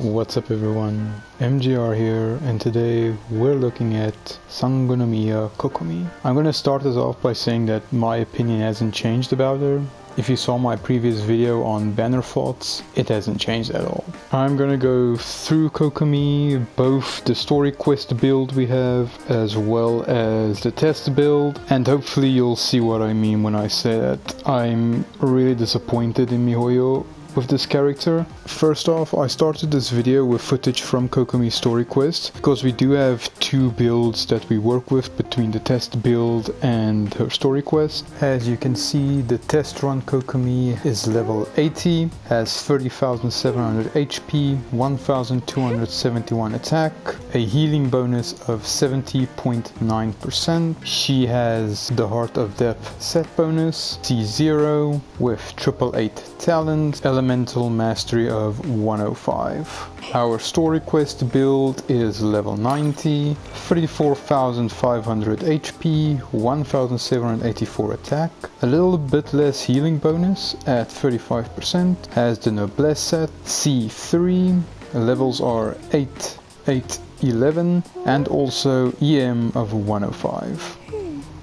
What's up everyone, MGR here, and today we're looking at Sangonomiya Kokomi. I'm gonna start this off by saying that my opinion hasn't changed about her. If you saw my previous video on banner thoughts, it hasn't changed at all. I'm gonna go through Kokomi, both the story quest build we have as well as the test build, and hopefully you'll see what I mean when I say that I'm really disappointed in MiHoYo with this character. First off, I started this video with footage from Kokomi's story quest because we do have two builds that we work with between the test build and her story quest. As you can see, the test run Kokomi is level 80, has 30,700 HP, 1,271 attack, a healing bonus of 70.9%. She has the Heart of Depth set bonus, C0 with 888 talent, Elemental Mastery of 105. Our story quest build is level 90, 34,500 HP, 1,784 attack, a little bit less healing bonus at 35%, has the Noblesse set, C3, levels are 8, 8, 11, and also EM of 105.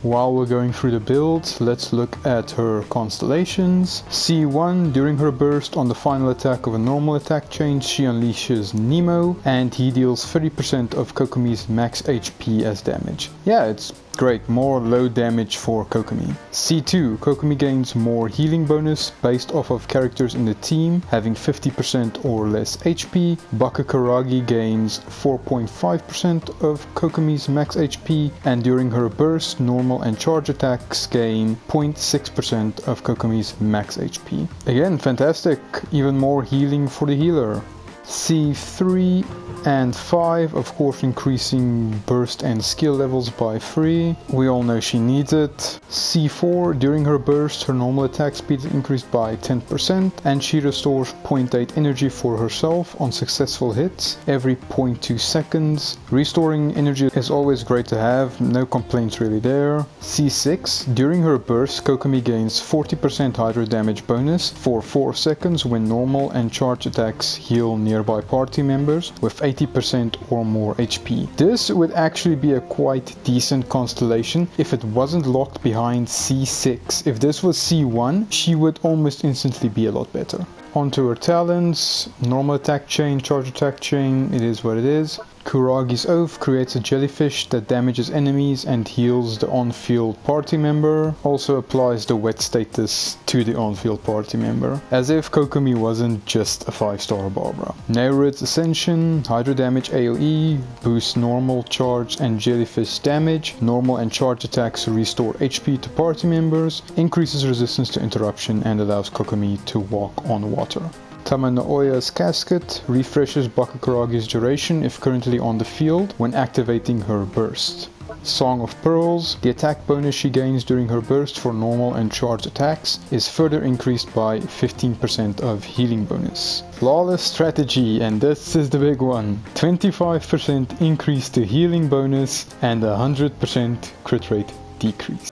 While we're going through the build, let's look at her constellations. C1, during her burst on the final attack of a normal attack chain, she unleashes Nemo, and he deals 30% of Kokomi's max HP as damage. Yeah, it's great, more low damage for Kokomi. C2, Kokomi gains more healing bonus based off of characters in the team having 50% or less HP. Bakukaragi gains 4.5% of Kokomi's max HP, and during her burst, normal and charge attacks gain 0.6% of Kokomi's max HP. Again, fantastic, even more healing for the healer. C3 and 5, of course, increasing burst and skill levels by 3. We all know she needs it. C4, during her burst, her normal attack speed is increased by 10%, and she restores 0.8 energy for herself on successful hits every 0.2 seconds. Restoring energy is always great to have, no complaints really there. C6, during her burst, Kokomi gains 40% hydro damage bonus for 4 seconds when normal and charge attacks heal nearby party members with 80% or more HP. This would actually be a quite decent constellation if it wasn't locked behind C6. If this was C1, she would almost instantly be a lot better. Onto her talents, normal attack chain, charge attack chain, it is what it is. Kuragi's Oath creates a jellyfish that damages enemies and heals the on-field party member. Also applies the wet status to the on-field party member. As if Kokomi wasn't just a 5-star Barbara. Neurod's Ascension, Hydro damage AoE, boosts normal, charge and jellyfish damage. Normal and charge attacks restore HP to party members. Increases resistance to interruption and allows Kokomi to walk on water. Tamanoya's Casket refreshes Bakukaragi's duration if currently on the field when activating her burst. Song of Pearls, the attack bonus she gains during her burst for normal and charge attacks is further increased by 15% of healing bonus. Flawless Strategy, and this is the big one, 25% increase to healing bonus and 100% crit rate decrease.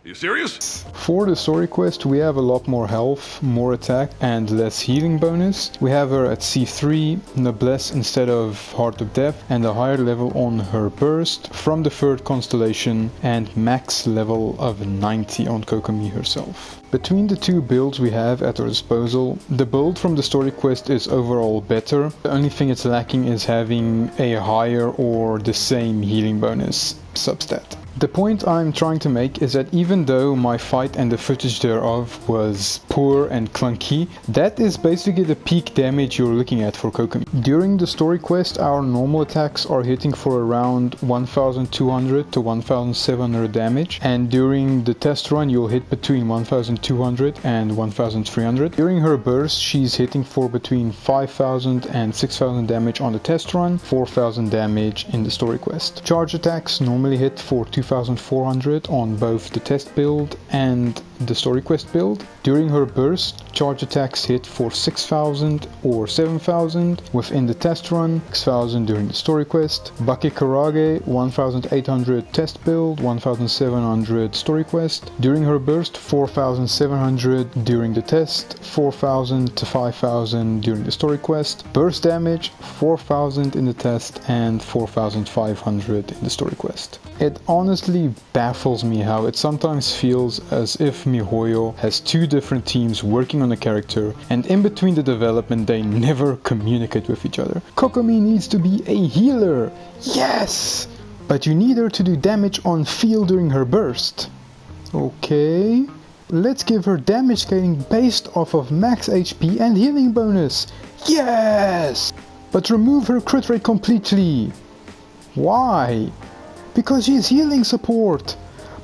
You serious? For the story quest, we have a lot more health, more attack, and less healing bonus. We have her at C3, Noblesse instead of Heart of Depth, and a higher level on her burst from the third constellation, and max level of 90 on Kokomi herself. Between the two builds we have at our disposal, the build from the story quest is overall better. The only thing it's lacking is having a higher or the same healing bonus substat. The point I'm trying to make is that even though my fight and the footage thereof was poor and clunky, that is basically the peak damage you're looking at for Kokomi. During the story quest, our normal attacks are hitting for around 1,200 to 1,700 damage, and during the test run you'll hit between 1,200 and 1,300. During her burst, she's hitting for between 5,000 and 6,000 damage on the test run, 4,000 damage in the story quest. Charge attacks normally hit for 2,400 on both the test build and the story quest build. During her burst, charge attacks hit for 6000 or 7000 within the test run, 6000 during the story quest. Bakekarage 1800 test build, 1700 story quest. During her burst, 4700 during the test, 4000 to 5000 during the story quest. Burst damage 4000 in the test and 4500 in the story quest. It honestly baffles me how it sometimes feels as if MiHoYo has two different teams working on a character, and in between the development they never communicate with each other. Kokomi needs to be a healer, yes! But you need her to do damage on field during her burst. Okay, let's give her damage scaling based off of max HP and healing bonus. Yes! But remove her crit rate completely. Why? Because she is healing support.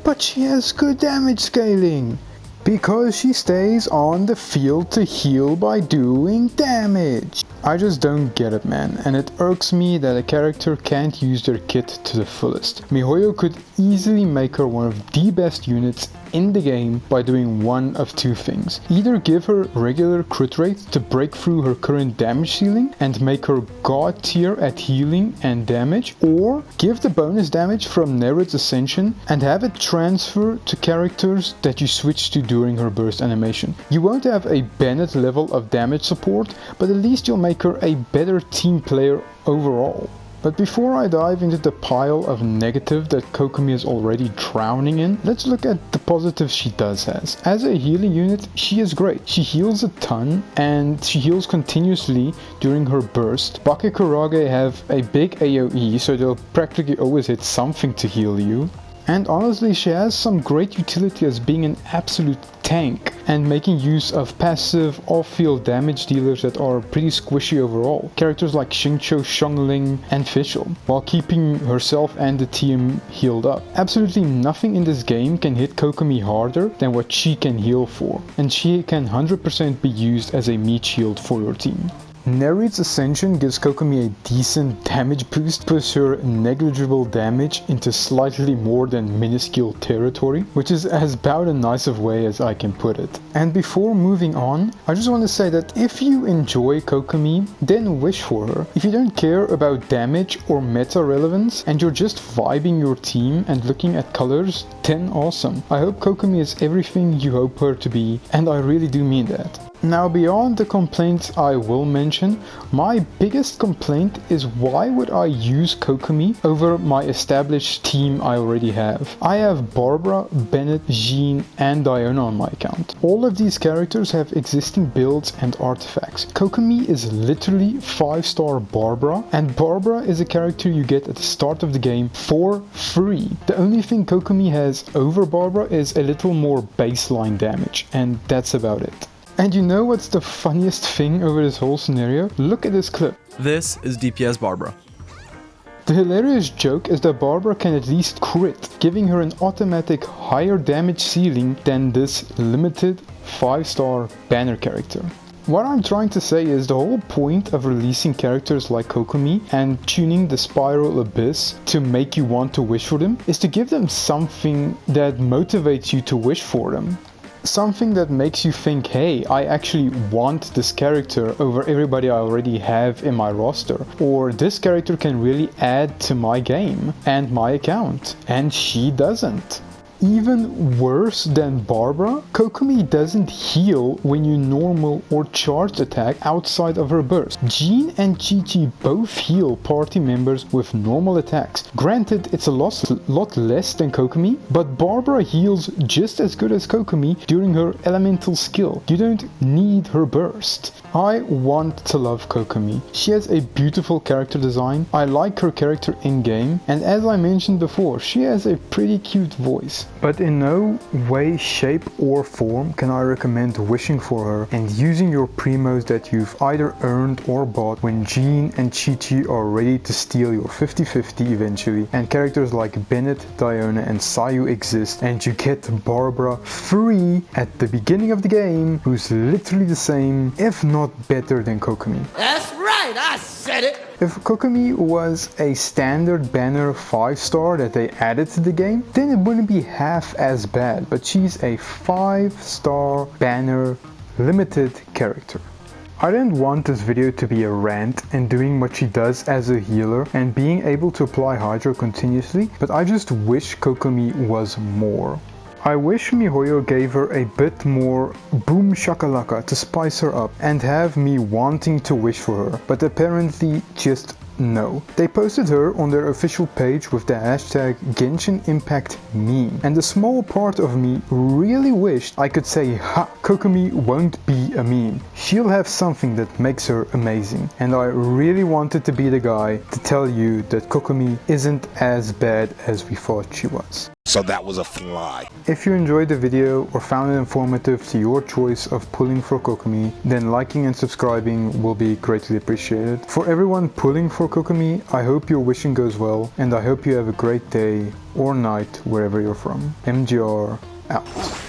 But she has good damage scaling. Because she stays on the field to heal by doing damage. I just don't get it, man, and it irks me that a character can't use their kit to the fullest. MiHoYo could easily make her one of the best units in the game by doing one of two things. Either give her regular crit rate to break through her current damage ceiling and make her god tier at healing and damage, or give the bonus damage from Nereid's Ascension and have it transfer to characters that you switch to during her burst animation. You won't have a Bennett level of damage support, but at least you'll make her a better team player overall. But before I dive into the pile of negative that Kokomi is already drowning in, let's look at the positives she does has. As a healing unit, she is great. She heals a ton and she heals continuously during her burst. Bakekarage have a big AoE, so they'll practically always hit something to heal you. And honestly, she has some great utility as being an absolute tank and making use of passive off-field damage dealers that are pretty squishy overall. Characters like Xingqiu, Xiongling and Fischl, while keeping herself and the team healed up. Absolutely nothing in this game can hit Kokomi harder than what she can heal for, and she can 100% be used as a meat shield for your team. Nereid's Ascension gives Kokomi a decent damage boost, puts her negligible damage into slightly more than minuscule territory, which is as about a nice of way as I can put it. And before moving on, I just want to say that if you enjoy Kokomi, then wish for her. If you don't care about damage or meta relevance and you're just vibing your team and looking at colors, then awesome. I hope Kokomi is everything you hope her to be, and I really do mean that. Now, beyond the complaints I will mention, my biggest complaint is why would I use Kokomi over my established team I already have? I have Barbara, Bennett, Jean and Diona on my account. All of these characters have existing builds and artifacts. Kokomi is literally 5-star Barbara, and Barbara is a character you get at the start of the game for free. The only thing Kokomi has over Barbara is a little more baseline damage, and that's about it. And you know what's the funniest thing over this whole scenario? Look at this clip. This is DPS Barbara. The hilarious joke is that Barbara can at least crit, giving her an automatic higher damage ceiling than this limited 5-star banner character. What I'm trying to say is the whole point of releasing characters like Kokomi and tuning the Spiral Abyss to make you want to wish for them is to give them something that motivates you to wish for them. Something that makes you think, hey, I actually want this character over everybody I already have in my roster, or this character can really add to my game and my account, and she doesn't. Even worse than Barbara, Kokomi doesn't heal when you normal or charged attack outside of her burst. Jean and Chi-Chi both heal party members with normal attacks. Granted, it's a lot less than Kokomi, but Barbara heals just as good as Kokomi during her elemental skill. You don't need her burst. I want to love Kokomi. She has a beautiful character design, I like her character in-game, and as I mentioned before, she has a pretty cute voice. But in no way, shape or form can I recommend wishing for her and using your primos that you've either earned or bought when Jean and Chi-Chi are ready to steal your 50-50 eventually, and characters like Bennett, Diona and Sayu exist, and you get Barbara free at the beginning of the game, who's literally the same, if not better than Kokomi. That's right, I said it! If Kokomi was a standard banner 5-star that they added to the game, then it wouldn't be half as bad, but she's a 5-star banner limited character. I didn't want this video to be a rant and doing what she does as a healer and being able to apply Hydro continuously, but I just wish Kokomi was more. I wish MiHoYo gave her a bit more boom shakalaka to spice her up and have me wanting to wish for her, but apparently just no. They posted her on their official page with the hashtag Genshin Impact meme, and a small part of me really wished I could say, ha, Kokomi won't be a meme. She'll have something that makes her amazing, and I really wanted to be the guy to tell you that Kokomi isn't as bad as we thought she was. So that was a fly. If you enjoyed the video or found it informative to your choice of pulling for Kokomi, then liking and subscribing will be greatly appreciated. For everyone pulling for Kokomi, I hope your wishing goes well, and I hope you have a great day or night wherever you're from. MGR out.